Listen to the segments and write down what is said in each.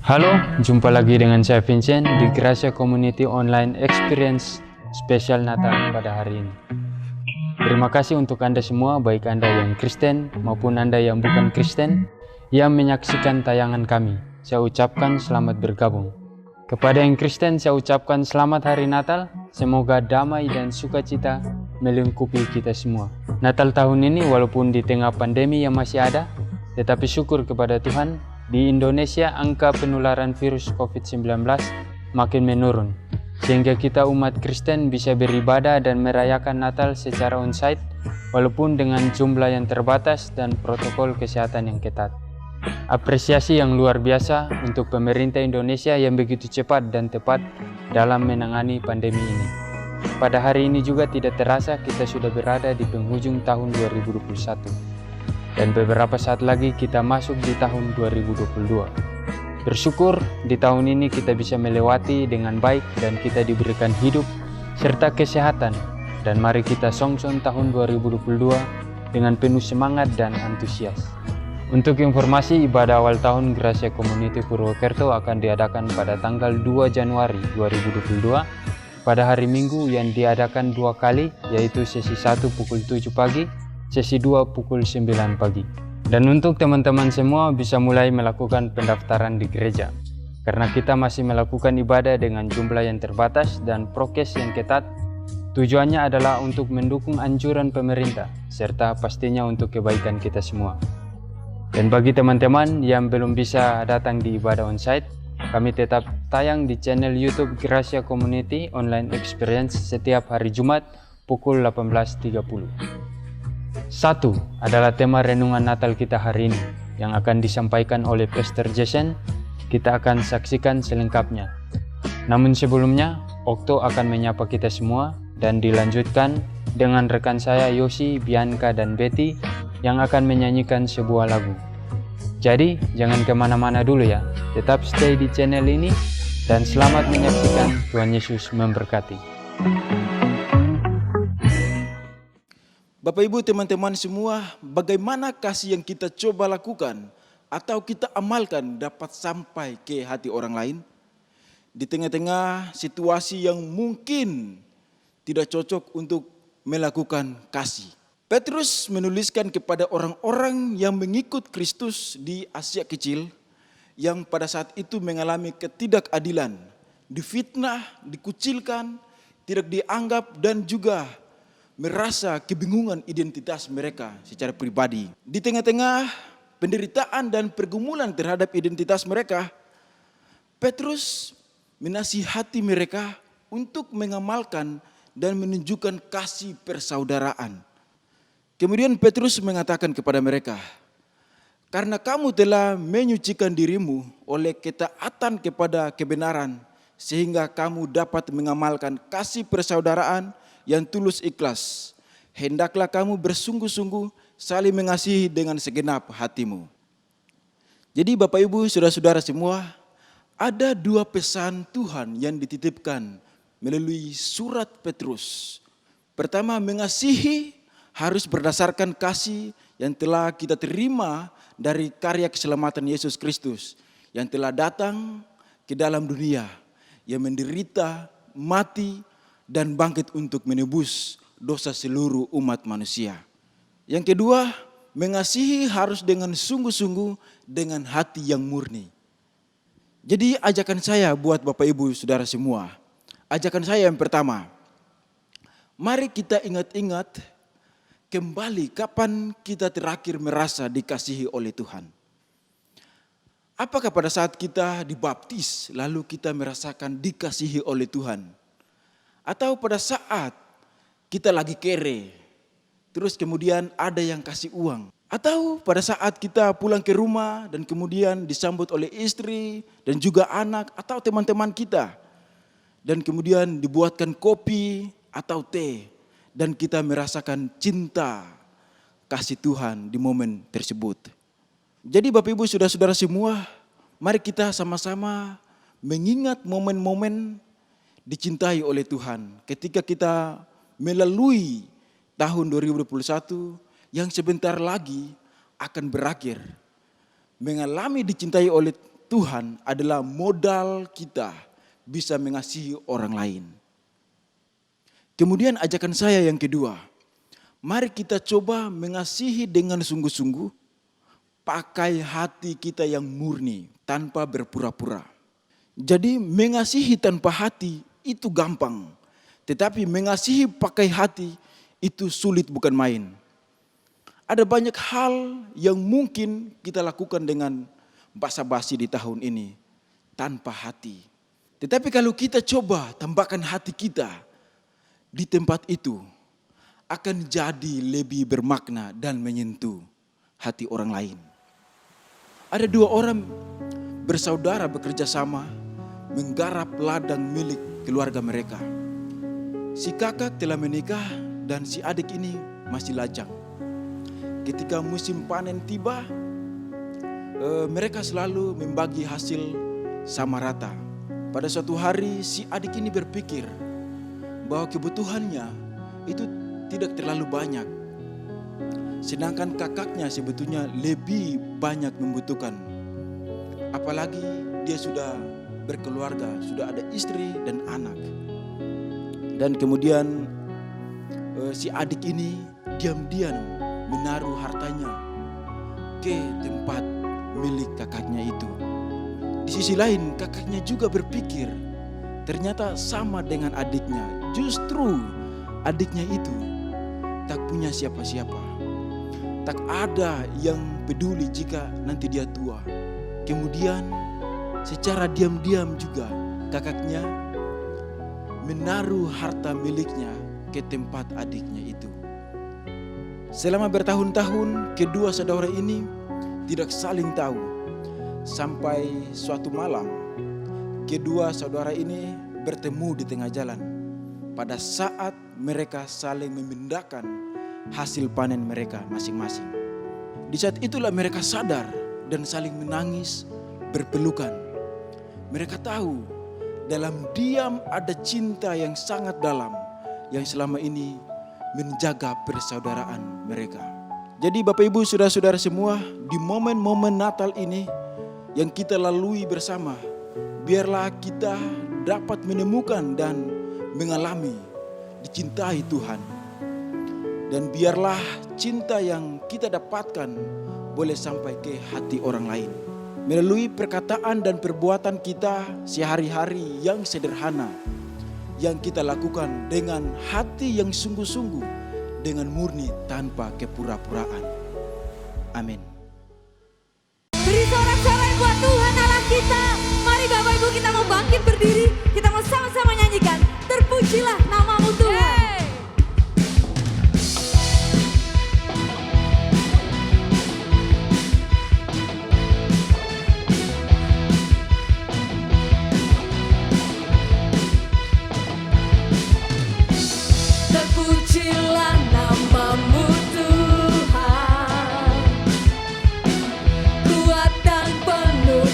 Halo, jumpa lagi dengan saya Vincent di Gracia Community Online Experience spesial Natal pada hari ini. Terima kasih untuk Anda semua, baik Anda yang Kristen maupun Anda yang bukan Kristen, yang menyaksikan tayangan kami. Saya ucapkan selamat bergabung. Kepada yang Kristen, saya ucapkan selamat hari Natal. Semoga damai dan sukacita melingkupi kita semua. Natal tahun ini walaupun di tengah pandemi yang masih ada, tetapi syukur kepada Tuhan, di Indonesia angka penularan virus COVID-19 makin menurun, sehingga kita umat Kristen bisa beribadah dan merayakan Natal secara onsite walaupun dengan jumlah yang terbatas dan protokol kesehatan yang ketat. Apresiasi yang luar biasa untuk pemerintah Indonesia yang begitu cepat dan tepat dalam menangani pandemi ini. Pada hari ini juga tidak terasa kita sudah berada di penghujung tahun 2021. Dan beberapa saat lagi kita masuk di tahun 2022. Bersyukur di tahun ini kita bisa melewati dengan baik dan kita diberikan hidup serta kesehatan. Dan mari kita songsong tahun 2022 dengan penuh semangat dan antusias. Untuk informasi, ibadah awal tahun Gracia Community Purwokerto akan diadakan pada tanggal 2 Januari 2022 pada hari Minggu yang diadakan 2 kali, yaitu sesi 1 pukul 7 pagi, sesi 2 pukul 9 pagi. Dan untuk teman-teman semua bisa mulai melakukan pendaftaran di gereja. Karena kita masih melakukan ibadah dengan jumlah yang terbatas dan prokes yang ketat, tujuannya adalah untuk mendukung anjuran pemerintah, serta pastinya untuk kebaikan kita semua. Dan bagi teman-teman yang belum bisa datang di ibadah onsite, kami tetap tayang di channel YouTube Gracia Community Online Experience setiap hari Jumat pukul 18.30. 1 adalah tema renungan Natal kita hari ini yang akan disampaikan oleh Pastor Jason. Kita akan saksikan selengkapnya. Namun sebelumnya, Okto akan menyapa kita semua dan dilanjutkan dengan rekan saya Yosi, Bianca, dan Betty yang akan menyanyikan sebuah lagu. Jadi jangan kemana-mana dulu ya, tetap stay di channel ini dan selamat menyaksikan. Tuhan Yesus memberkati. Bapak Ibu teman-teman semua, bagaimana kasih yang kita coba lakukan atau kita amalkan dapat sampai ke hati orang lain? Di tengah-tengah situasi yang mungkin tidak cocok untuk melakukan kasih. Petrus menuliskan kepada orang-orang yang mengikut Kristus di Asia Kecil yang pada saat itu mengalami ketidakadilan, difitnah, dikucilkan, tidak dianggap dan juga merasa kebingungan identitas mereka secara pribadi. Di tengah-tengah penderitaan dan pergumulan terhadap identitas mereka, Petrus menasihati mereka untuk mengamalkan dan menunjukkan kasih persaudaraan. Kemudian Petrus mengatakan kepada mereka, "Karena kamu telah menyucikan dirimu oleh ketaatan kepada kebenaran, sehingga kamu dapat mengamalkan kasih persaudaraan yang tulus ikhlas. Hendaklah kamu bersungguh-sungguh saling mengasihi dengan segenap hatimu." Jadi Bapak Ibu saudara-saudara semua, ada 2 pesan Tuhan yang dititipkan melalui surat Petrus. Pertama, mengasihi harus berdasarkan kasih yang telah kita terima dari karya keselamatan Yesus Kristus yang telah datang ke dalam dunia, yang menderita, mati, dan bangkit untuk menebus dosa seluruh umat manusia. Yang kedua, mengasihi harus dengan sungguh-sungguh dengan hati yang murni. Jadi ajakan saya buat Bapak Ibu Saudara semua, ajakan saya yang pertama, mari kita ingat-ingat kembali kapan kita terakhir merasa dikasihi oleh Tuhan. Apakah pada saat kita dibaptis lalu kita merasakan dikasihi oleh Tuhan? Atau pada saat kita lagi kere, terus kemudian ada yang kasih uang. Atau pada saat kita pulang ke rumah dan kemudian disambut oleh istri dan juga anak atau teman-teman kita. Dan kemudian dibuatkan kopi atau teh dan kita merasakan cinta kasih Tuhan di momen tersebut. Jadi Bapak Ibu saudara-saudara semua, mari kita sama-sama mengingat momen-momen dicintai oleh Tuhan ketika kita melalui tahun 2021 yang sebentar lagi akan berakhir. Mengalami dicintai oleh Tuhan adalah modal kita bisa mengasihi orang lain. Kemudian ajakan saya yang kedua, mari kita coba mengasihi dengan sungguh-sungguh, pakai hati kita yang murni tanpa berpura-pura. Jadi mengasihi tanpa hati itu gampang, tetapi mengasihi pakai hati itu sulit bukan main. Ada banyak hal yang mungkin kita lakukan dengan basa-basi di tahun ini tanpa hati. Tetapi kalau kita coba tambahkan hati kita di tempat itu, akan jadi lebih bermakna dan menyentuh hati orang lain. Ada dua orang bersaudara bekerja sama menggarap ladang milik keluarga mereka. Si kakak telah menikah dan si adik ini masih lajang. Ketika musim panen tiba, mereka selalu membagi hasil sama rata. Pada suatu hari si adik ini berpikir bahwa kebutuhannya itu tidak terlalu banyak. Sedangkan kakaknya sebetulnya lebih banyak membutuhkan. Apalagi dia sudah berkeluarga, sudah ada istri dan anak. Dan kemudian si adik ini diam-diam menaruh hartanya ke tempat milik kakaknya itu. Di sisi lain kakaknya juga berpikir ternyata sama dengan adiknya. Justru adiknya itu tak punya siapa-siapa. Tak ada yang peduli jika nanti dia tua. Kemudian secara diam-diam juga kakaknya menaruh harta miliknya ke tempat adiknya itu. Selama bertahun-tahun kedua saudara ini tidak saling tahu. Sampai suatu malam kedua saudara ini bertemu di tengah jalan. Pada saat mereka saling memindahkan hasil panen mereka masing-masing. Di saat itulah mereka sadar dan saling menangis berpelukan. Mereka tahu dalam diam ada cinta yang sangat dalam yang selama ini menjaga persaudaraan mereka. Jadi Bapak Ibu saudara-saudara semua, di momen-momen Natal ini yang kita lalui bersama, biarlah kita dapat menemukan dan mengalami dicintai Tuhan. Dan biarlah cinta yang kita dapatkan boleh sampai ke hati orang lain. Melalui perkataan dan perbuatan kita sehari-hari yang sederhana, yang kita lakukan dengan hati yang sungguh-sungguh, dengan murni tanpa kepura-puraan. Amin. Beri sorak-sorai buat Tuhan Allah kita. Mari Bapak Ibu kita mau bangkit berdiri. Kita mau sama-sama nyanyikan. Terpujilah namamu Tuhan. Terpujilah namamu Tuhan, kuat dan penuh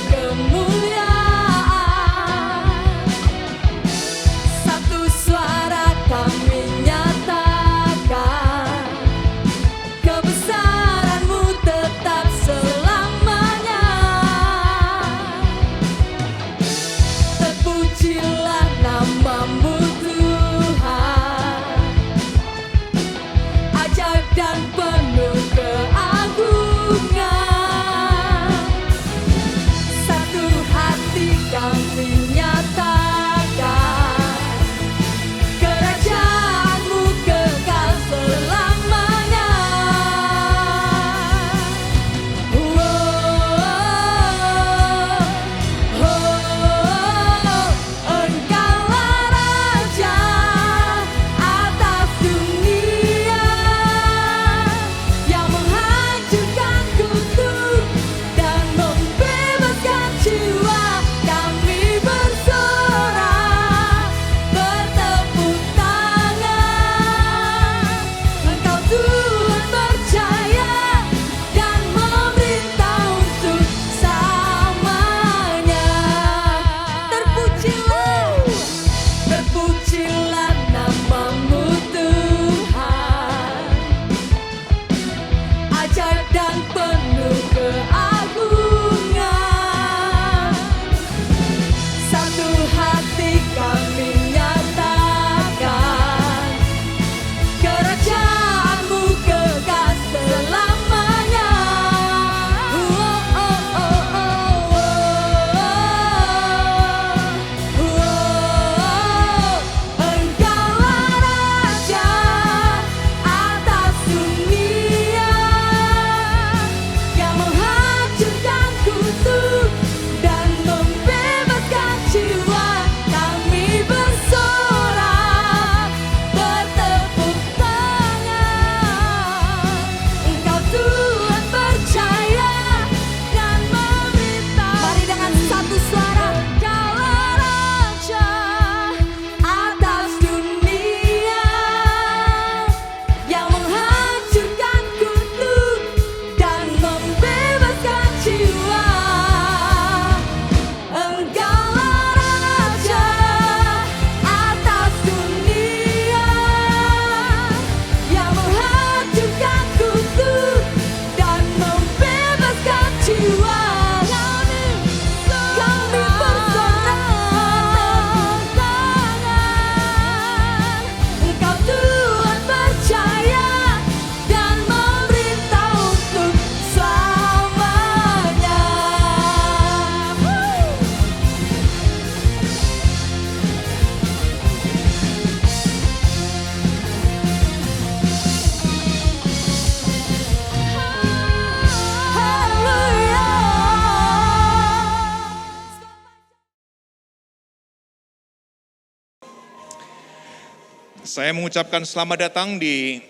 Saya mengucapkan selamat datang di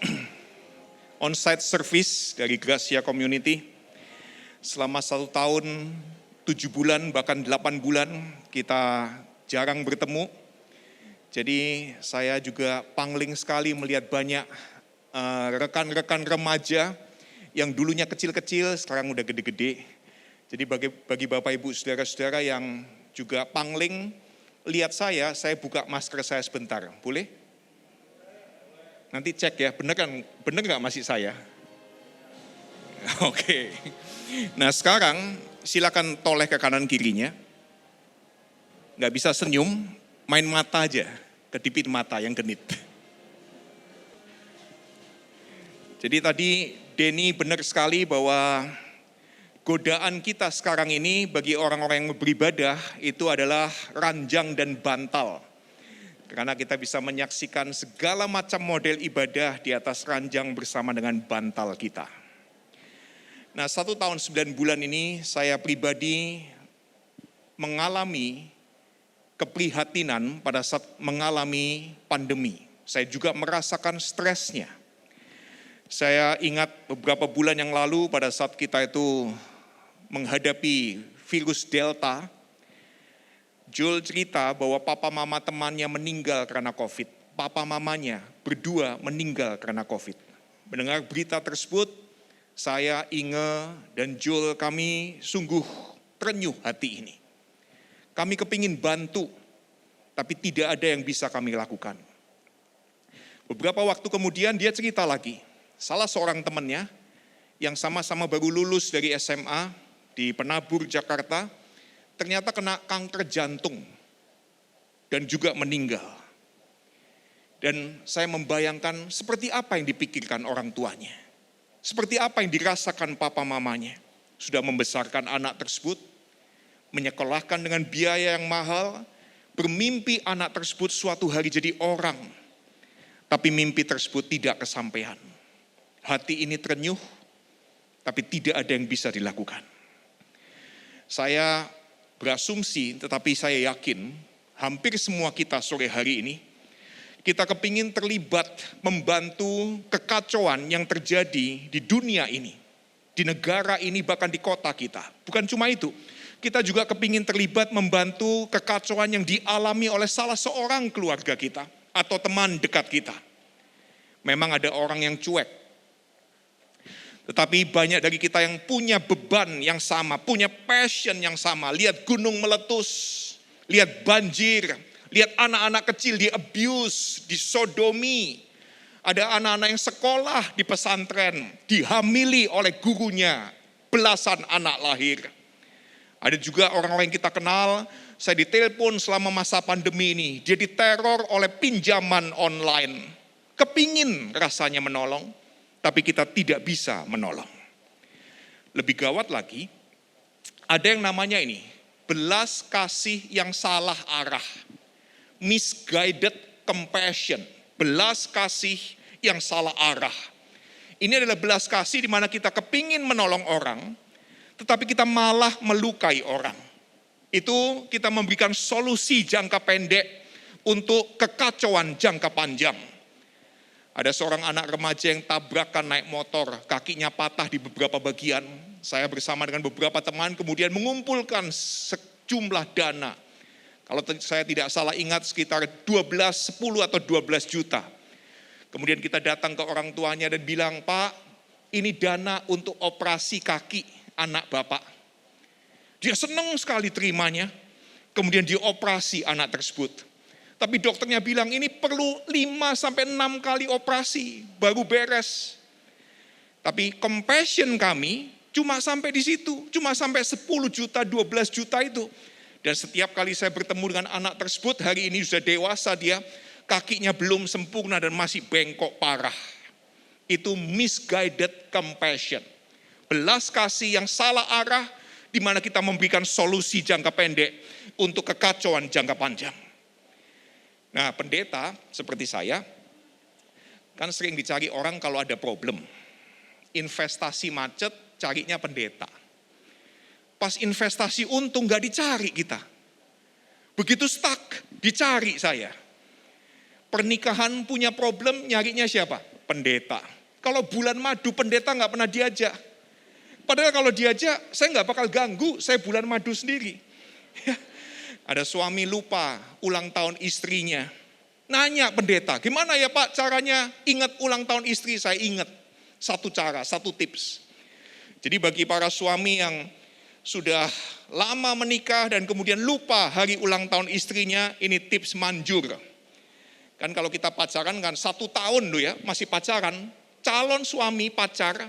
on-site service dari Gracia Community. Selama 1 tahun, 7 bulan, bahkan 8 bulan kita jarang bertemu. Jadi saya juga pangling sekali melihat banyak rekan-rekan remaja yang dulunya kecil-kecil, sekarang udah gede-gede. Jadi bagi Bapak Ibu Saudara-saudara yang juga pangling, lihat saya buka masker saya sebentar, boleh? Nanti cek ya, bener nggak masih saya? Oke. Nah sekarang silakan toleh ke kanan kirinya. Nggak bisa senyum, main mata aja, kedipin mata yang genit. Jadi tadi Denny benar sekali bahwa godaan kita sekarang ini bagi orang-orang yang beribadah itu adalah ranjang dan bantal. Karena kita bisa menyaksikan segala macam model ibadah di atas ranjang bersama dengan bantal kita. Nah 1 tahun 9 bulan ini saya pribadi mengalami keprihatinan pada saat mengalami pandemi. Saya juga merasakan stresnya. Saya ingat beberapa bulan yang lalu pada saat kita itu menghadapi virus Delta, Joel cerita bahwa papa mama temannya meninggal karena COVID. Papa mamanya berdua meninggal karena COVID. Mendengar berita tersebut, saya, Inge, dan Joel kami sungguh terenyuh hati ini. Kami kepingin bantu, tapi tidak ada yang bisa kami lakukan. Beberapa waktu kemudian dia cerita lagi, salah seorang temannya yang sama-sama baru lulus dari SMA di Penabur, Jakarta, ternyata kena kanker jantung dan juga meninggal. Dan saya membayangkan seperti apa yang dipikirkan orang tuanya. Seperti apa yang dirasakan papa mamanya. Sudah membesarkan anak tersebut, menyekolahkan dengan biaya yang mahal, bermimpi anak tersebut suatu hari jadi orang. Tapi mimpi tersebut tidak kesampaian. Hati ini terenyuh, tapi tidak ada yang bisa dilakukan. Saya berasumsi, tetapi saya yakin hampir semua kita sore hari ini, kita kepingin terlibat membantu kekacauan yang terjadi di dunia ini, di negara ini, bahkan di kota kita. Bukan cuma itu, kita juga kepingin terlibat membantu kekacauan yang dialami oleh salah seorang keluarga kita atau teman dekat kita. Memang ada orang yang cuek, tetapi banyak dari kita yang punya beban yang sama, punya passion yang sama. Lihat gunung meletus, lihat banjir, lihat anak-anak kecil di abuse, disodomi. Ada anak-anak yang sekolah di pesantren, dihamili oleh gurunya, belasan anak lahir. Ada juga orang-orang yang kita kenal, saya ditelepon selama masa pandemi ini, dia diteror oleh pinjaman online. Kepingin rasanya menolong, tapi kita tidak bisa menolong. Lebih gawat lagi, ada yang namanya ini, belas kasih yang salah arah. Misguided compassion, belas kasih yang salah arah. Ini adalah belas kasih di mana kita kepingin menolong orang, tetapi kita malah melukai orang. Itu kita memberikan solusi jangka pendek untuk kekacauan jangka panjang. Ada seorang anak remaja yang tabrakan naik motor, kakinya patah di beberapa bagian. Saya bersama dengan beberapa teman kemudian mengumpulkan sejumlah dana. Kalau saya tidak salah ingat sekitar 10 atau 12 juta. Kemudian kita datang ke orang tuanya dan bilang, Pak, ini dana untuk operasi kaki anak Bapak. Dia senang sekali terimanya, kemudian dioperasi anak tersebut. Tapi dokternya bilang ini perlu 5-6 kali operasi baru beres. Tapi compassion kami cuma sampai di situ, cuma sampai 10 juta, 12 juta itu. Dan setiap kali saya bertemu dengan anak tersebut, hari ini sudah dewasa dia, kakinya belum sempurna dan masih bengkok parah. Itu misguided compassion. Belas kasih yang salah arah, di mana kita memberikan solusi jangka pendek untuk kekacauan jangka panjang. Nah, pendeta seperti saya, kan sering dicari orang kalau ada problem. Investasi macet, carinya pendeta. Pas investasi untung gak dicari kita. Begitu stuck, dicari saya. Pernikahan punya problem, nyarinya siapa? Pendeta. Kalau bulan madu, pendeta nggak pernah diajak. Padahal kalau diajak, saya nggak bakal ganggu, saya bulan madu sendiri. Ada suami lupa ulang tahun istrinya. Nanya pendeta, gimana ya Pak caranya ingat ulang tahun istri? Saya ingat satu cara, satu tips. Jadi bagi para suami yang sudah lama menikah dan kemudian lupa hari ulang tahun istrinya, ini tips manjur. Kan kalau kita pacaran kan 1 tahun loh ya, masih pacaran, calon suami pacar,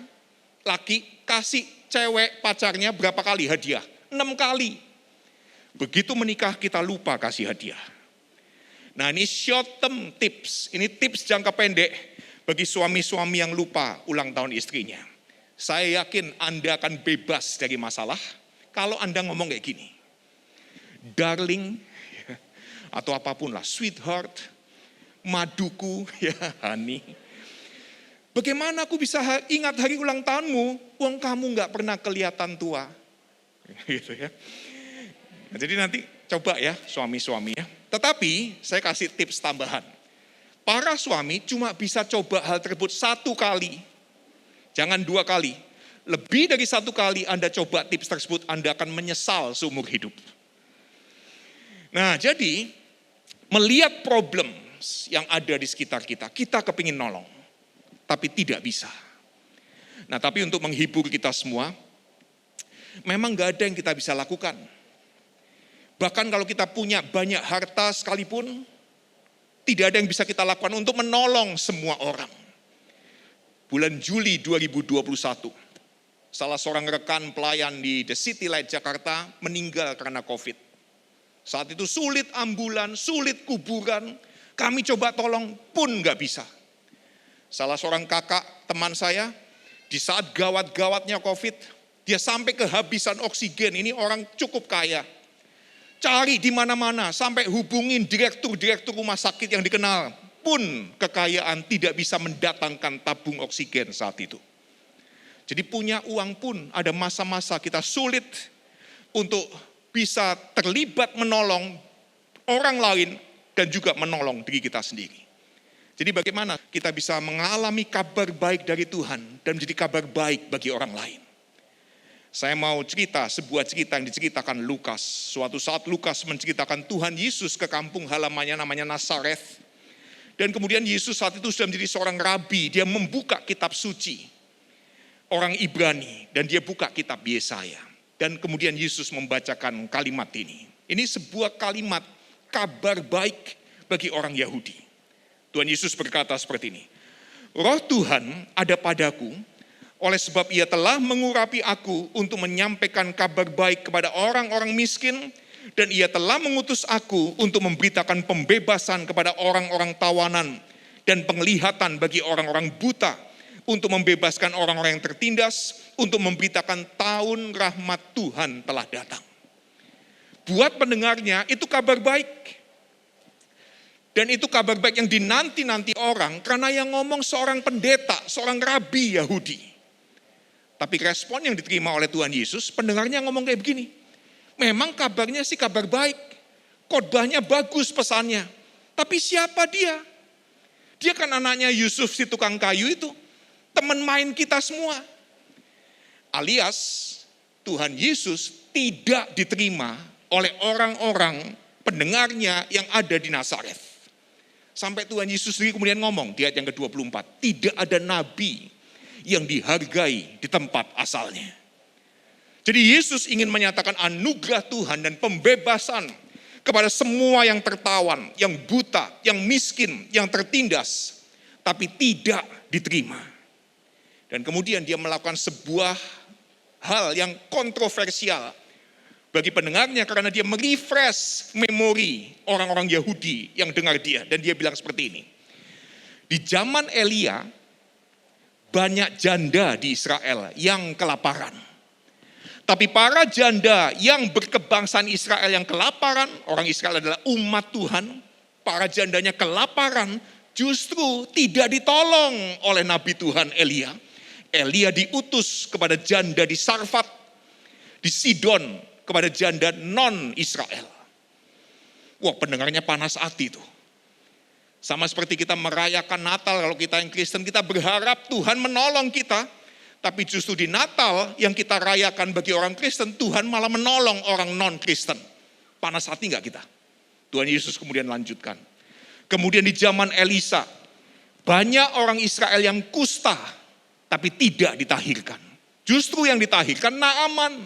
laki kasih cewek pacarnya berapa kali hadiah? 6 kali. Begitu menikah kita lupa kasih hadiah. Nah ini short term tips, ini tips jangka pendek bagi suami-suami yang lupa ulang tahun istrinya. Saya yakin Anda akan bebas dari masalah kalau Anda ngomong kayak gini. Darling, atau apapun lah, sweetheart, maduku, ya honey. Bagaimana aku bisa ingat hari ulang tahunmu, uang kamu gak pernah kelihatan tua. Gitu ya. Nah, jadi nanti coba ya suami-suami ya. Tetapi saya kasih tips tambahan. Para suami cuma bisa coba hal tersebut 1 kali. Jangan 2 kali. Lebih dari 1 kali Anda coba tips tersebut, Anda akan menyesal seumur hidup. Nah jadi melihat problem yang ada di sekitar kita, kita kepingin nolong. Tapi tidak bisa. Nah tapi untuk menghibur kita semua, memang gak ada yang kita bisa lakukan. Bahkan kalau kita punya banyak harta sekalipun, tidak ada yang bisa kita lakukan untuk menolong semua orang. Bulan Juli 2021, salah seorang rekan pelayan di The City Light Jakarta meninggal karena COVID. Saat itu sulit ambulan, sulit kuburan, kami coba tolong pun gak bisa. Salah seorang kakak teman saya, di saat gawat-gawatnya COVID, dia sampai kehabisan oksigen, ini orang cukup kaya. Cari di mana-mana, sampai hubungin direktur-direktur rumah sakit yang dikenal, pun kekayaan tidak bisa mendatangkan tabung oksigen saat itu. Jadi punya uang pun ada masa-masa kita sulit untuk bisa terlibat menolong orang lain dan juga menolong diri kita sendiri. Jadi bagaimana kita bisa mengalami kabar baik dari Tuhan dan menjadi kabar baik bagi orang lain. Saya mau cerita sebuah cerita yang diceritakan Lukas. Suatu saat Lukas menceritakan Tuhan Yesus ke kampung halamannya namanya Nazaret. Dan kemudian Yesus saat itu sudah menjadi seorang rabi, dia membuka kitab suci. Orang Ibrani dan dia buka kitab Yesaya. Dan kemudian Yesus membacakan kalimat ini. Ini sebuah kalimat kabar baik bagi orang Yahudi. Tuhan Yesus berkata seperti ini. Roh Tuhan ada padaku, oleh sebab ia telah mengurapi aku untuk menyampaikan kabar baik kepada orang-orang miskin, dan ia telah mengutus aku untuk memberitakan pembebasan kepada orang-orang tawanan, dan penglihatan bagi orang-orang buta, untuk membebaskan orang-orang yang tertindas, untuk memberitakan tahun rahmat Tuhan telah datang. Buat pendengarnya itu kabar baik. Dan itu kabar baik yang dinanti-nanti orang karena yang ngomong seorang pendeta, seorang rabi Yahudi. Tapi respon yang diterima oleh Tuhan Yesus, pendengarnya ngomong kayak begini. Memang kabarnya sih kabar baik, khotbahnya bagus pesannya. Tapi siapa dia? Dia kan anaknya Yusuf si tukang kayu itu, teman main kita semua. Alias Tuhan Yesus tidak diterima oleh orang-orang pendengarnya yang ada di Nazaret. Sampai Tuhan Yesus sendiri kemudian ngomong di ayat yang ke-24, tidak ada nabi yang dihargai di tempat asalnya. Jadi Yesus ingin menyatakan anugerah Tuhan dan pembebasan kepada semua yang tertawan, yang buta, yang miskin, yang tertindas, tapi tidak diterima. Dan kemudian dia melakukan sebuah hal yang kontroversial bagi pendengarnya karena dia merefresh memori orang-orang Yahudi yang dengar dia. Dan dia bilang seperti ini. Di zaman Elia, banyak janda di Israel yang kelaparan. Tapi para janda yang berkebangsaan Israel yang kelaparan, orang Israel adalah umat Tuhan, para jandanya kelaparan justru tidak ditolong oleh Nabi Tuhan Elia. Elia diutus kepada janda di Sarfat, di Sidon, kepada janda non-Israel. Wah, pendengarnya panas hati tuh. Sama seperti kita merayakan Natal, kalau kita yang Kristen kita berharap Tuhan menolong kita. Tapi justru di Natal yang kita rayakan bagi orang Kristen, Tuhan malah menolong orang non-Kristen. Panas hati enggak kita? Tuhan Yesus kemudian lanjutkan. Kemudian di zaman Elisa, banyak orang Israel yang kusta, tapi tidak ditahirkan. Justru yang ditahirkan Naaman,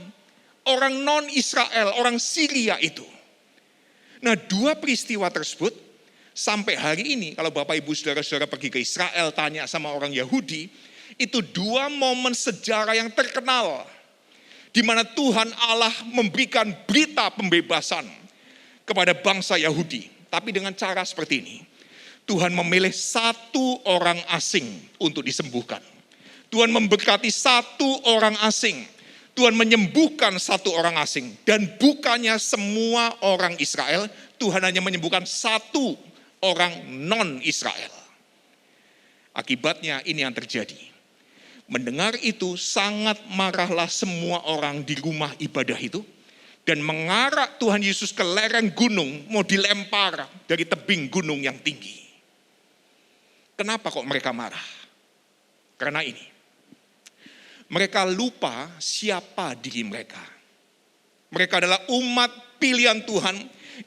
orang non-Israel, orang Syria itu. Nah, dua peristiwa tersebut, sampai hari ini, kalau Bapak Ibu Saudara-saudara pergi ke Israel, tanya sama orang Yahudi, itu dua momen sejarah yang terkenal, di mana Tuhan Allah memberikan berita pembebasan kepada bangsa Yahudi. Tapi dengan cara seperti ini, Tuhan memilih satu orang asing untuk disembuhkan. Tuhan memberkati satu orang asing. Tuhan menyembuhkan satu orang asing. Dan bukannya semua orang Israel, Tuhan hanya menyembuhkan satu orang non-Israel. Akibatnya ini yang terjadi. Mendengar itu sangat marahlah semua orang di rumah ibadah itu. Dan mengarak Tuhan Yesus ke lereng gunung, mau dilempar dari tebing gunung yang tinggi. Kenapa kok mereka marah? Karena ini. Mereka lupa siapa diri mereka. Mereka adalah umat pilihan Tuhan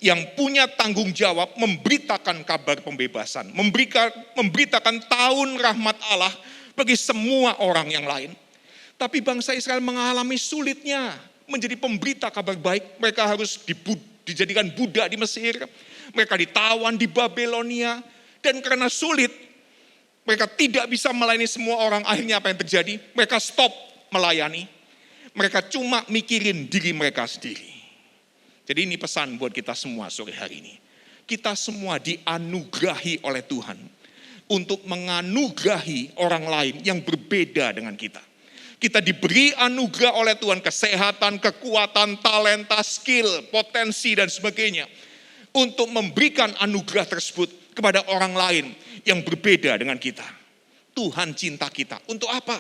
yang punya tanggung jawab memberitakan kabar pembebasan. Memberitakan tahun rahmat Allah bagi semua orang yang lain. Tapi bangsa Israel mengalami sulitnya menjadi pemberita kabar baik. Mereka harus dijadikan budak di Mesir. Mereka ditawan di Babelonia. Dan karena sulit, mereka tidak bisa melayani semua orang. Akhirnya apa yang terjadi? Mereka stop melayani. Mereka cuma mikirin diri mereka sendiri. Jadi ini pesan buat kita semua sore hari ini. Kita semua dianugerahi oleh Tuhan untuk menganugerahi orang lain yang berbeda dengan kita. Kita diberi anugerah oleh Tuhan, kesehatan, kekuatan, talenta, skill, potensi dan sebagainya. Untuk memberikan anugerah tersebut kepada orang lain yang berbeda dengan kita. Tuhan cinta kita. Untuk apa?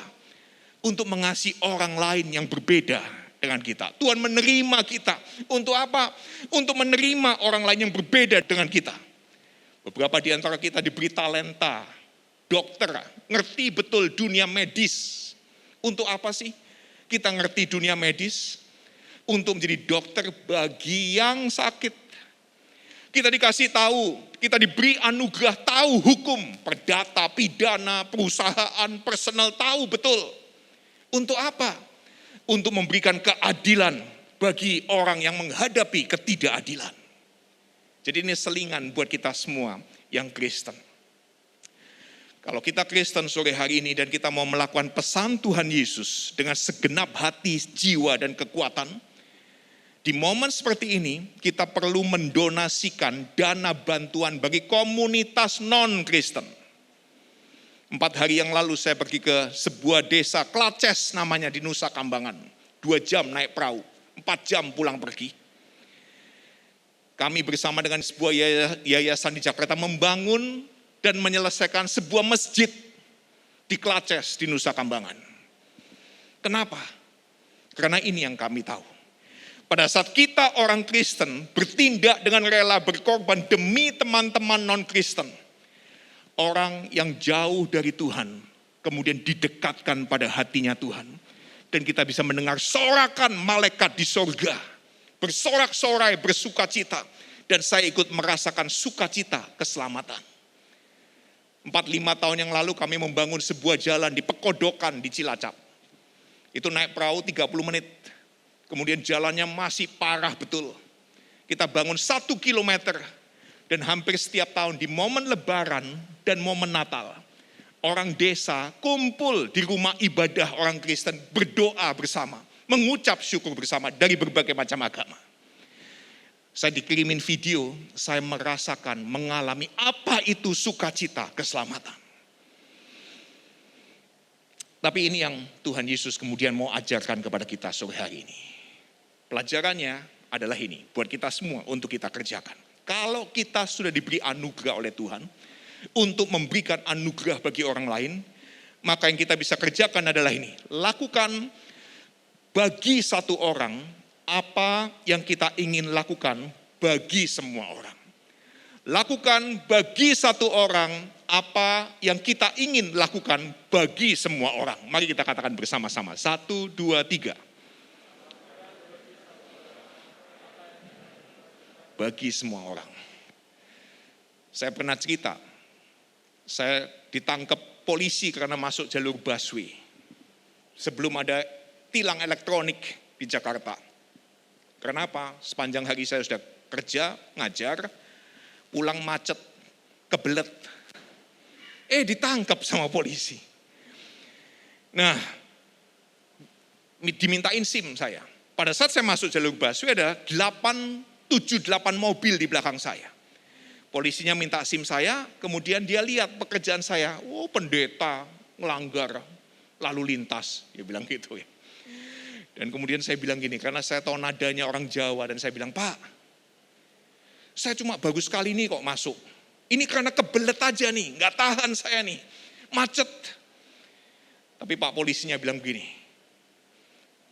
Untuk mengasihi orang lain yang berbeda dengan kita. Tuhan menerima kita. Untuk apa? Untuk menerima orang lain yang berbeda dengan kita. Beberapa di antara kita diberi talenta, dokter, ngerti betul dunia medis. Untuk apa sih kita ngerti dunia medis? Untuk menjadi dokter bagi yang sakit. Kita dikasih tahu, kita diberi anugerah tahu hukum, perdata, pidana, perusahaan, personal, tahu betul. Untuk apa? Untuk memberikan keadilan bagi orang yang menghadapi ketidakadilan. Jadi ini selingan buat kita semua yang Kristen. Kalau kita Kristen sore hari ini dan kita mau melakukan pesan Tuhan Yesus dengan segenap hati, jiwa, dan kekuatan, di momen seperti ini kita perlu mendonasikan dana bantuan bagi komunitas non-Kristen. 4 hari yang lalu saya pergi ke sebuah desa Klaces namanya di Nusa Kambangan. 2 jam naik perahu, 4 jam pulang pergi. Kami bersama dengan sebuah yayasan di Jakarta membangun dan menyelesaikan sebuah masjid di Klaces di Nusa Kambangan. Kenapa? Karena ini yang kami tahu. Pada saat kita orang Kristen bertindak dengan rela berkorban demi teman-teman non-Kristen, orang yang jauh dari Tuhan kemudian didekatkan pada hatinya Tuhan. Dan kita bisa mendengar sorakan malaikat di sorga. Bersorak-sorai, bersukacita. Dan saya ikut merasakan sukacita keselamatan. 4-5 tahun yang lalu kami membangun sebuah jalan di Pekodokan di Cilacap. Itu naik perahu 30 menit. Kemudian jalannya masih parah betul. Kita bangun 1 kilometer. Dan hampir setiap tahun di momen Lebaran dan momen Natal, orang desa kumpul di rumah ibadah orang Kristen berdoa bersama. Mengucap syukur bersama dari berbagai macam agama. Saya dikirimin video, saya merasakan, mengalami apa itu sukacita keselamatan. Tapi ini yang Tuhan Yesus kemudian mau ajarkan kepada kita sore hari ini. Pelajarannya adalah ini, buat kita semua untuk kita kerjakan. Kalau kita sudah diberi anugerah oleh Tuhan, untuk memberikan anugerah bagi orang lain, maka yang kita bisa kerjakan adalah ini. Lakukan bagi satu orang apa yang kita ingin lakukan bagi semua orang. lakukan bagi satu orang apa yang kita ingin lakukan bagi semua orang. Mari kita katakan bersama-sama. 1, 2, 3. Bagi semua orang. Saya pernah cerita, saya ditangkap polisi karena masuk jalur busway. Sebelum ada tilang elektronik di Jakarta. Kenapa? Sepanjang hari saya sudah kerja, ngajar, pulang macet, kebelet. Ditangkap sama polisi. Nah, dimintain SIM saya. Pada saat saya masuk jalur busway ada 7-8 mobil di belakang saya. Polisinya minta SIM saya, kemudian dia lihat pekerjaan saya. Oh, pendeta ngelanggar lalu lintas, dia bilang gitu ya. Dan kemudian saya bilang gini, karena saya tahu nadanya orang Jawa, dan saya bilang, Pak, saya cuma bagus sekali nih kok masuk. Ini karena kebelet aja nih, nggak tahan saya nih, macet. Tapi Pak polisinya bilang begini,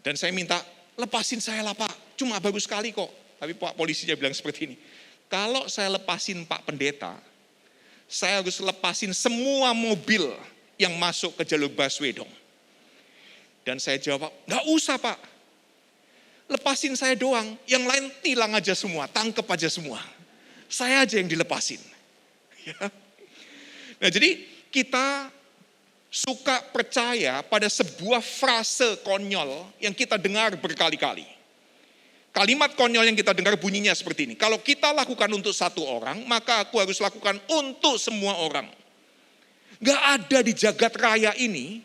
dan saya minta, lepasin saya lah Pak, cuma bagus sekali kok. Tapi Pak polisinya bilang seperti ini, kalau saya lepasin Pak pendeta, saya harus lepasin semua mobil yang masuk ke jalur busway dong. Dan saya jawab, nggak usah Pak, lepasin saya doang, yang lain tilang aja semua, tangkep aja semua. Saya aja yang dilepasin. Ya. Nah jadi kita suka percaya pada sebuah frase konyol yang kita dengar berkali-kali. Kalimat konyol yang kita dengar bunyinya seperti ini. Kalau kita lakukan untuk satu orang, maka aku harus lakukan untuk semua orang. Gak ada di jagat raya ini,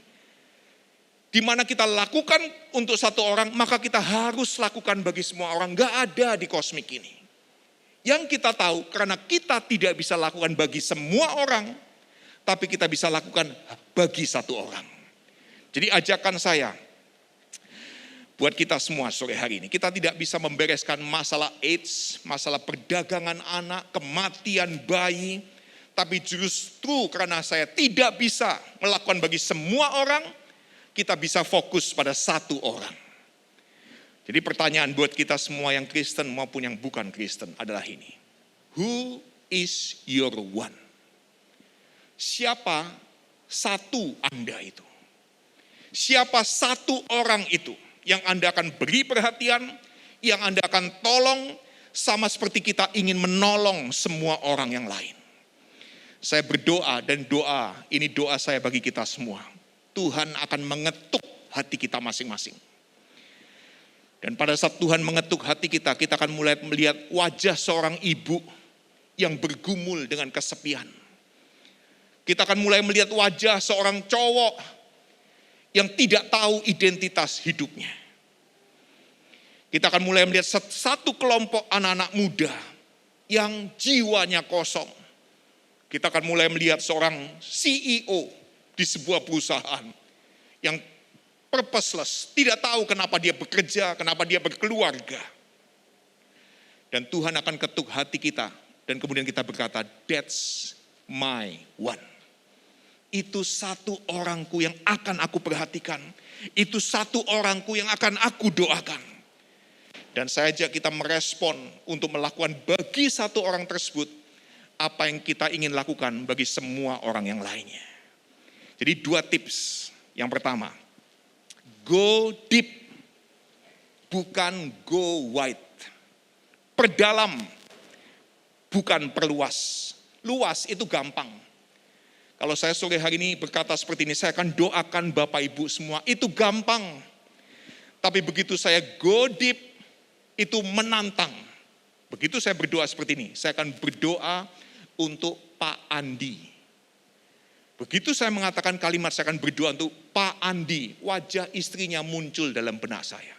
di mana kita lakukan untuk satu orang, maka kita harus lakukan bagi semua orang. Gak ada di kosmik ini. Yang kita tahu, karena kita tidak bisa lakukan bagi semua orang, tapi kita bisa lakukan bagi satu orang. Jadi ajakan saya, buat kita semua sore hari ini, kita tidak bisa membereskan masalah AIDS, masalah perdagangan anak, kematian bayi, tapi justru karena saya tidak bisa melakukan bagi semua orang, kita bisa fokus pada satu orang. Jadi pertanyaan buat kita semua yang Kristen maupun yang bukan Kristen adalah ini. Who is your one? Siapa satu Anda itu? Siapa satu orang itu yang Anda akan beri perhatian, yang Anda akan tolong, sama seperti kita ingin menolong semua orang yang lain. Saya berdoa, dan ini doa saya bagi kita semua. Tuhan akan mengetuk hati kita masing-masing. Dan pada saat Tuhan mengetuk hati kita, kita akan mulai melihat wajah seorang ibu yang bergumul dengan kesepian. Kita akan mulai melihat wajah seorang cowok yang tidak tahu identitas hidupnya. Kita akan mulai melihat satu kelompok anak-anak muda yang jiwanya kosong. Kita akan mulai melihat seorang CEO di sebuah perusahaan yang purposeless, tidak tahu kenapa dia bekerja, kenapa dia berkeluarga. Dan Tuhan akan ketuk hati kita, dan kemudian kita berkata, that's my one. Itu satu orangku yang akan aku perhatikan. Itu satu orangku yang akan aku doakan. Dan saya ajak kita merespon untuk melakukan bagi satu orang tersebut apa yang kita ingin lakukan bagi semua orang yang lainnya. Jadi 2 tips. Yang pertama, go deep, bukan go wide. Perdalam, bukan perluas. Luas itu gampang. Kalau saya sore hari ini berkata seperti ini, saya akan doakan Bapak Ibu semua, itu gampang. Tapi begitu saya go deep, itu menantang. Begitu saya berdoa seperti ini, saya akan berdoa untuk Pak Andi. Begitu saya mengatakan kalimat, saya akan berdoa untuk Pak Andi, wajah istrinya muncul dalam benak saya.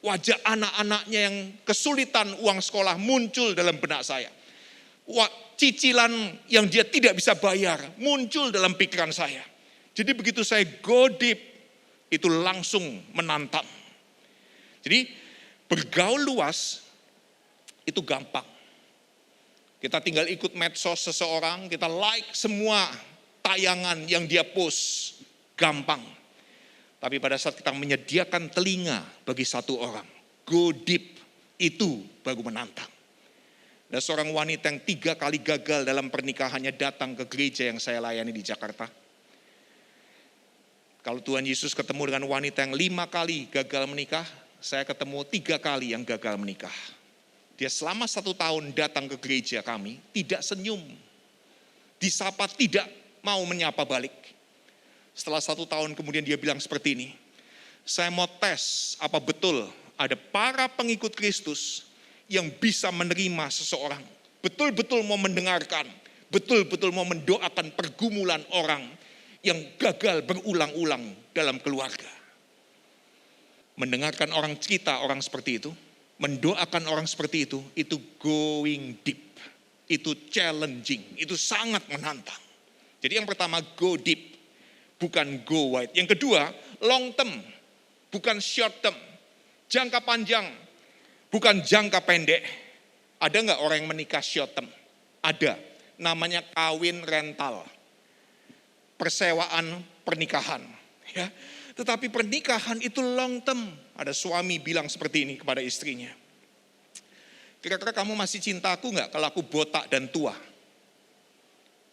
Wajah anak-anaknya yang kesulitan uang sekolah muncul dalam benak saya. Cicilan yang dia tidak bisa bayar muncul dalam pikiran saya. Jadi begitu saya go deep, itu langsung menantang. Jadi bergaul luas itu gampang. Kita tinggal ikut medsos seseorang, kita like semua tayangan yang dia post, gampang. Tapi pada saat kita menyediakan telinga bagi satu orang, go deep, itu baru menantang. Ada seorang wanita yang 3 kali gagal dalam pernikahannya datang ke gereja yang saya layani di Jakarta. Kalau Tuhan Yesus ketemu dengan wanita yang 5 kali gagal menikah, saya ketemu 3 kali yang gagal menikah. Dia selama 1 tahun datang ke gereja kami, tidak senyum. Disapa tidak mau menyapa balik. Setelah 1 tahun kemudian dia bilang seperti ini, saya mau tes apa betul ada para pengikut Kristus yang bisa menerima seseorang, betul-betul mau mendengarkan, betul-betul mau mendoakan pergumulan orang yang gagal berulang-ulang dalam keluarga. Mendengarkan orang cerita orang seperti itu, mendoakan orang seperti itu going deep, itu challenging, itu sangat menantang. Jadi yang pertama go deep, bukan go wide. Yang kedua long term, bukan short term, jangka panjang, bukan jangka pendek. Ada nggak orang yang menikah short term? Ada, namanya kawin rental, persewaan pernikahan. Ya. Tetapi pernikahan itu long term. Ada suami bilang seperti ini kepada istrinya, kira-kira kamu masih cinta aku nggak kalau aku botak dan tua?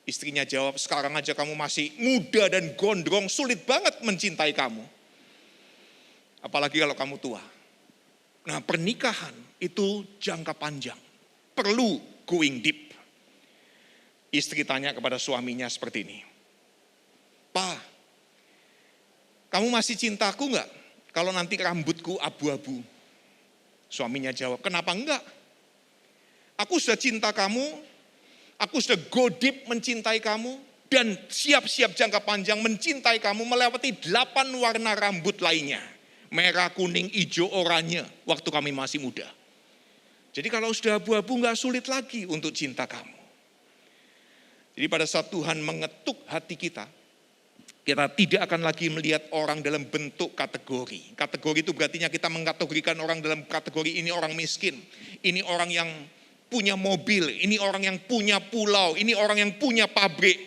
Istrinya jawab, sekarang aja kamu masih muda dan gondrong, sulit banget mencintai kamu. Apalagi kalau kamu tua. Nah, pernikahan itu jangka panjang, perlu going deep. Istri tanya kepada suaminya seperti ini, "Pa, kamu masih cinta aku enggak kalau nanti rambutku abu-abu?" Suaminya jawab, "Kenapa enggak? Aku sudah cinta kamu, aku sudah go deep mencintai kamu, dan siap-siap jangka panjang mencintai kamu melewati 8 warna rambut lainnya. Merah, kuning, hijau, oranye waktu kami masih muda. Jadi kalau sudah abu-abu nggak sulit lagi untuk cinta kamu." Jadi pada saat Tuhan mengetuk hati kita tidak akan lagi melihat orang dalam bentuk kategori. Kategori itu berarti kita mengkategorikan orang dalam kategori ini orang miskin, ini orang yang punya mobil, ini orang yang punya pulau, ini orang yang punya pabrik.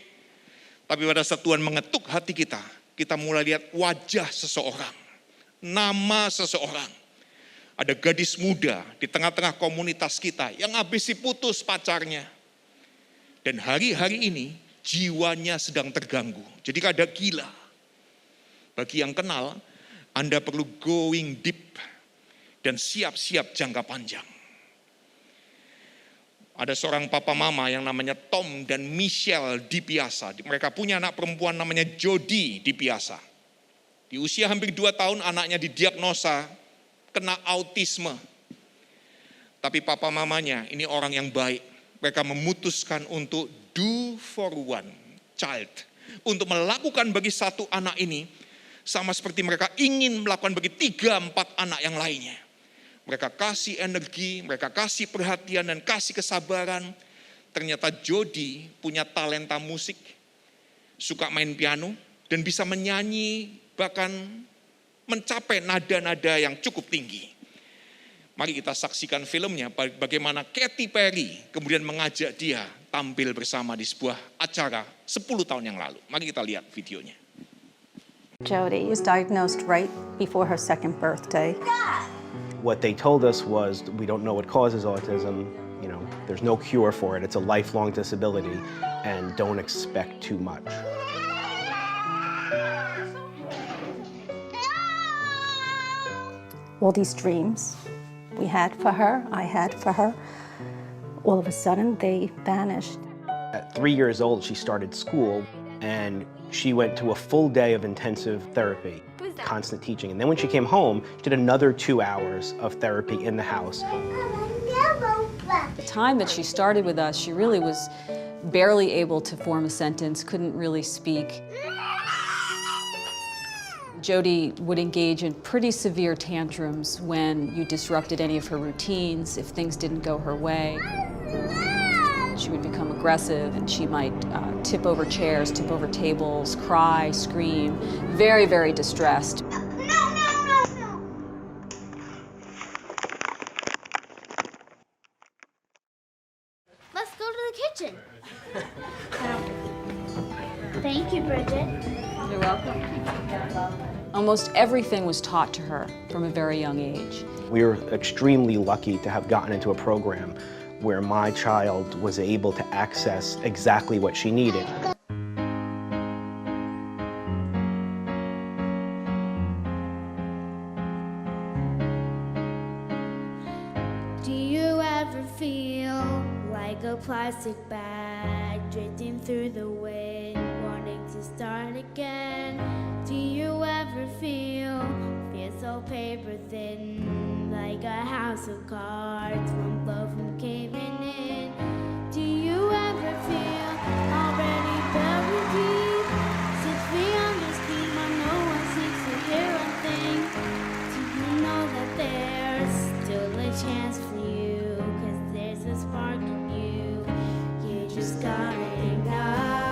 Tapi pada saat Tuhan mengetuk hati kita mulai lihat wajah seseorang, nama seseorang. Ada gadis muda di tengah-tengah komunitas kita yang habis diputus pacarnya. Dan hari-hari ini jiwanya sedang terganggu. Jadi rada gila. Bagi yang kenal, Anda perlu going deep dan siap-siap jangka panjang. Ada seorang papa mama yang namanya Tom dan Michelle Dipiasa. Mereka punya anak perempuan namanya Jody Dipiasa. Di usia hampir 2 tahun anaknya didiagnosa kena autisme. Tapi papa mamanya ini orang yang baik. Mereka memutuskan untuk do for one child. Untuk melakukan bagi satu anak ini sama seperti mereka ingin melakukan bagi 3-4 anak yang lainnya. Mereka kasih energi, mereka kasih perhatian dan kasih kesabaran. Ternyata Jody punya talenta musik, suka main piano dan bisa menyanyi, bahkan mencapai nada-nada yang cukup tinggi. Mari kita saksikan filmnya bagaimana Katy Perry kemudian mengajak dia tampil bersama di sebuah acara 10 tahun yang lalu. Mari kita lihat videonya. Jody was diagnosed right before her 2nd birthday. What they told us was we don't know what causes autism, there's no cure for it, it's a lifelong disability, and don't expect too much. All these dreams we had for her, I had for her, all of a sudden they vanished. At 3 years old, she started school, and she went to a full day of intensive therapy, constant teaching. And then when she came home, she did another 2 hours of therapy in the house. The time that she started with us, she really was barely able to form a sentence, couldn't really speak. Jody would engage in pretty severe tantrums when you disrupted any of her routines, if things didn't go her way. She would become aggressive and she might tip over chairs, tip over tables, cry, scream, very, very distressed. Let's go to the kitchen. Thank you, Bridget. You're welcome. Almost everything was taught to her from a very young age. We were extremely lucky to have gotten into a program where my child was able to access exactly what she needed. Do you ever feel like a plastic bag drifting through the wind, wanting to start again? Do you ever feel so paper thin, like a house of cards, one blow from caving in? Do you ever feel already buried deep, 6 feet under steam, but no one seems to hear a thing? Do you know that there's still a chance for you, 'cause there's a spark in you? You just gotta ignite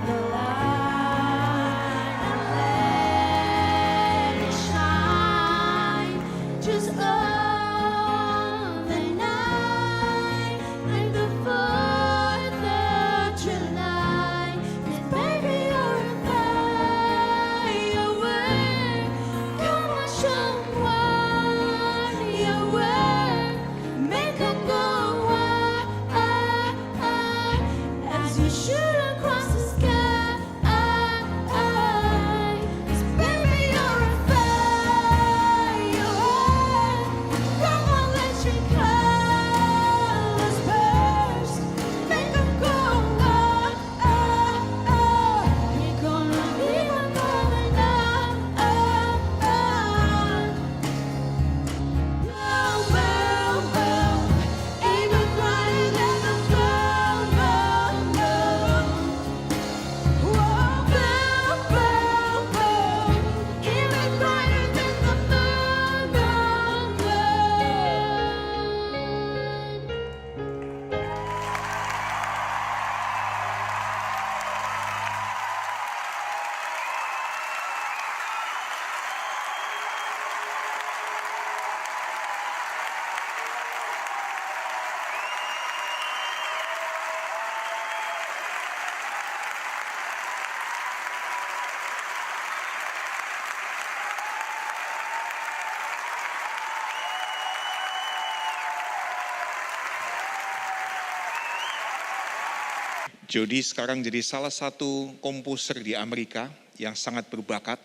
the light and let it shine. Just all the night, like the 4th of July. 'Cause baby, you're a firework. Come on, show 'em what you're worth. Make 'em go as you shoot across the sky. 'Cause baby, you're a firework. Come on, let your colors burst. Make 'em go You're gonna be one going even brighter than the even brighter than the Jody sekarang jadi salah satu komposer di Amerika yang sangat berbakat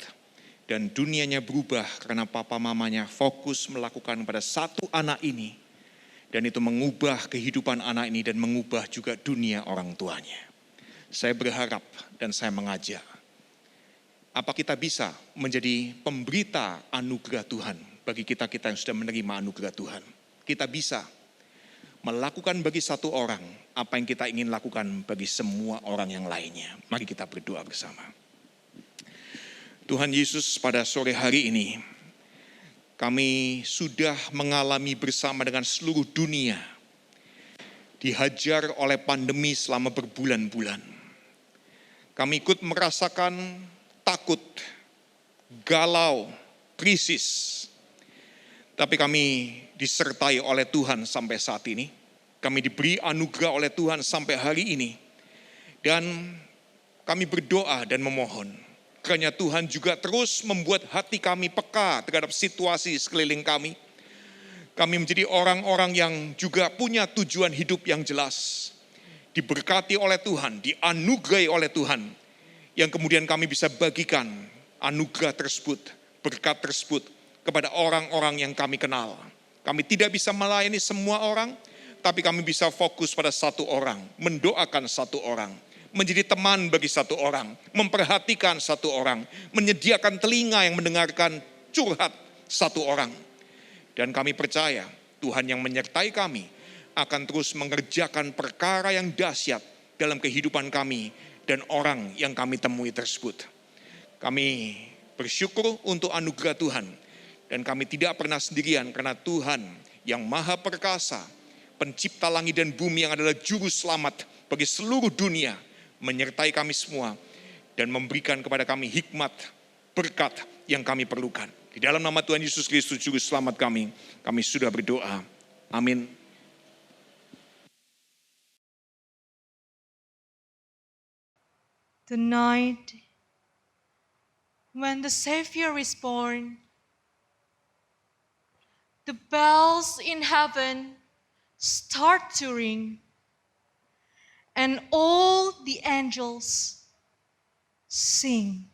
dan dunianya berubah karena papa mamanya fokus melakukan pada satu anak ini dan itu mengubah kehidupan anak ini dan mengubah juga dunia orang tuanya. Saya berharap dan saya mengajak, apa kita bisa menjadi pemberita anugerah Tuhan bagi kita-kita yang sudah menerima anugerah Tuhan. Kita bisa melakukan bagi satu orang apa yang kita ingin lakukan bagi semua orang yang lainnya. Mari kita berdoa bersama. Tuhan Yesus, pada sore hari ini kami sudah mengalami bersama dengan seluruh dunia dihajar oleh pandemi selama berbulan-bulan. Kami ikut merasakan takut, galau, krisis. Tapi kami disertai oleh Tuhan sampai saat ini. Kami diberi anugerah oleh Tuhan sampai hari ini. Dan kami berdoa dan memohon. Kiranya Tuhan juga terus membuat hati kami peka terhadap situasi sekeliling kami. Kami menjadi orang-orang yang juga punya tujuan hidup yang jelas. Diberkati oleh Tuhan, dianugerahi oleh Tuhan. Yang kemudian kami bisa bagikan anugerah tersebut, berkat tersebut kepada orang-orang yang kami kenal. Kami tidak bisa melayani semua orang, tapi kami bisa fokus pada satu orang, mendoakan satu orang, menjadi teman bagi satu orang, memperhatikan satu orang, menyediakan telinga yang mendengarkan curhat satu orang. Dan kami percaya Tuhan yang menyertai kami akan terus mengerjakan perkara yang dahsyat dalam kehidupan kami dan orang yang kami temui tersebut. Kami bersyukur untuk anugerah Tuhan. Dan kami tidak pernah sendirian karena Tuhan yang maha perkasa, pencipta langit dan bumi yang adalah juru selamat bagi seluruh dunia, menyertai kami semua dan memberikan kepada kami hikmat, berkat yang kami perlukan. Di dalam nama Tuhan Yesus Kristus juru selamat kami sudah berdoa. Amin. Tonight, when the Savior is born, the bells in heaven start to ring, and all the angels sing.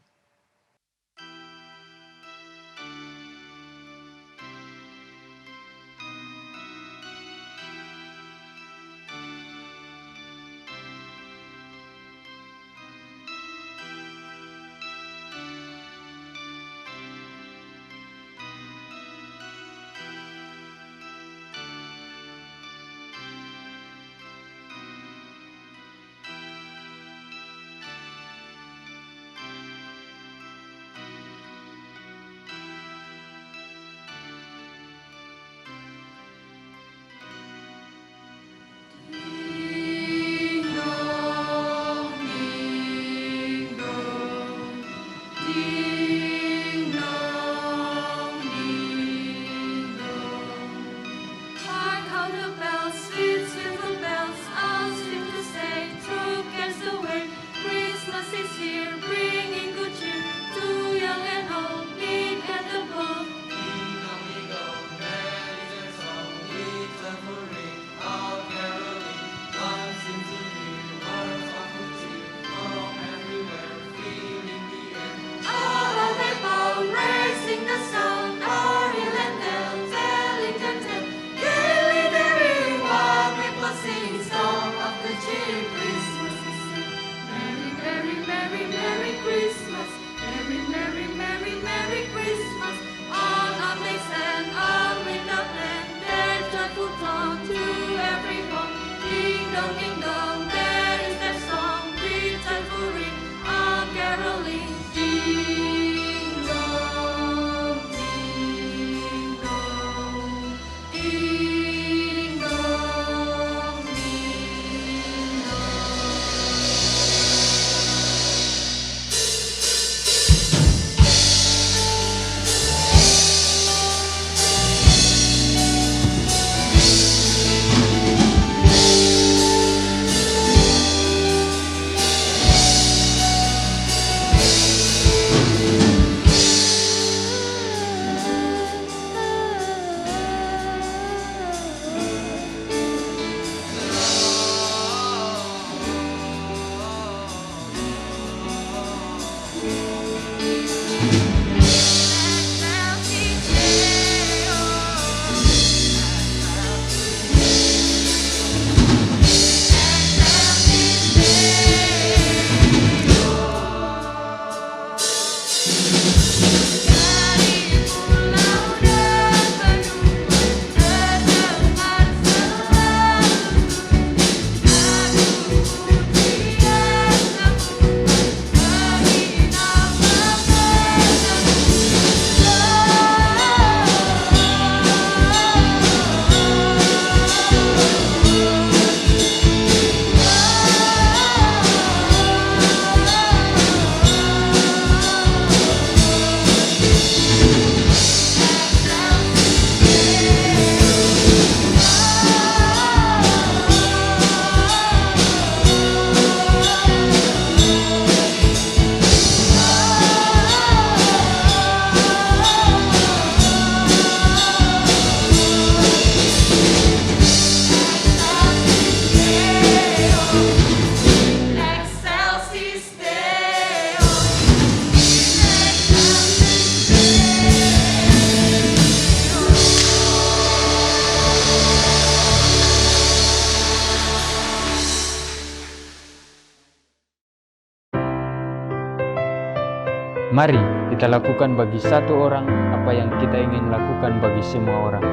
Mari kita lakukan bagi satu orang apa yang kita ingin lakukan bagi semua orang.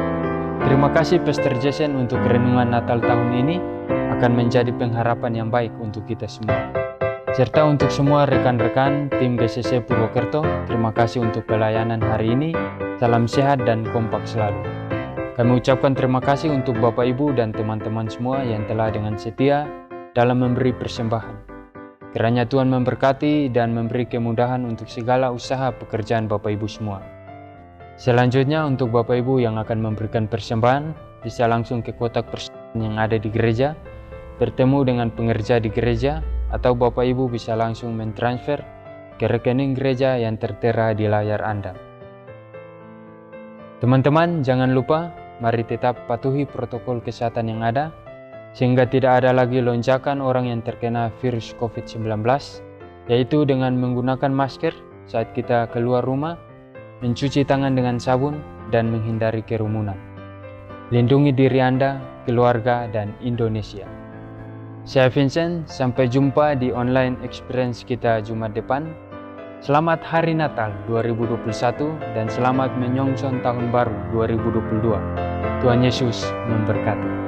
Terima kasih Pastor Jason untuk renungan Natal tahun ini akan menjadi pengharapan yang baik untuk kita semua. Serta untuk semua rekan-rekan tim GCC Purwokerto, terima kasih untuk pelayanan hari ini. Salam sehat dan kompak selalu. Kami ucapkan terima kasih untuk Bapak Ibu dan teman-teman semua yang telah dengan setia dalam memberi persembahan. Kiranya Tuhan memberkati dan memberi kemudahan untuk segala usaha pekerjaan Bapak Ibu semua. Selanjutnya untuk Bapak Ibu yang akan memberikan persembahan, bisa langsung ke kotak persembahan yang ada di gereja, bertemu dengan pengerja di gereja, atau Bapak Ibu bisa langsung mentransfer ke rekening gereja yang tertera di layar Anda. Teman-teman, jangan lupa mari tetap patuhi protokol kesehatan yang ada, sehingga tidak ada lagi lonjakan orang yang terkena virus COVID-19, yaitu dengan menggunakan masker saat kita keluar rumah, mencuci tangan dengan sabun, dan menghindari kerumunan. Lindungi diri Anda, keluarga, dan Indonesia. Saya Vincent, sampai jumpa di online experience kita Jumat depan. Selamat Hari Natal 2021 dan selamat menyongsong Tahun Baru 2022. Tuhan Yesus memberkati.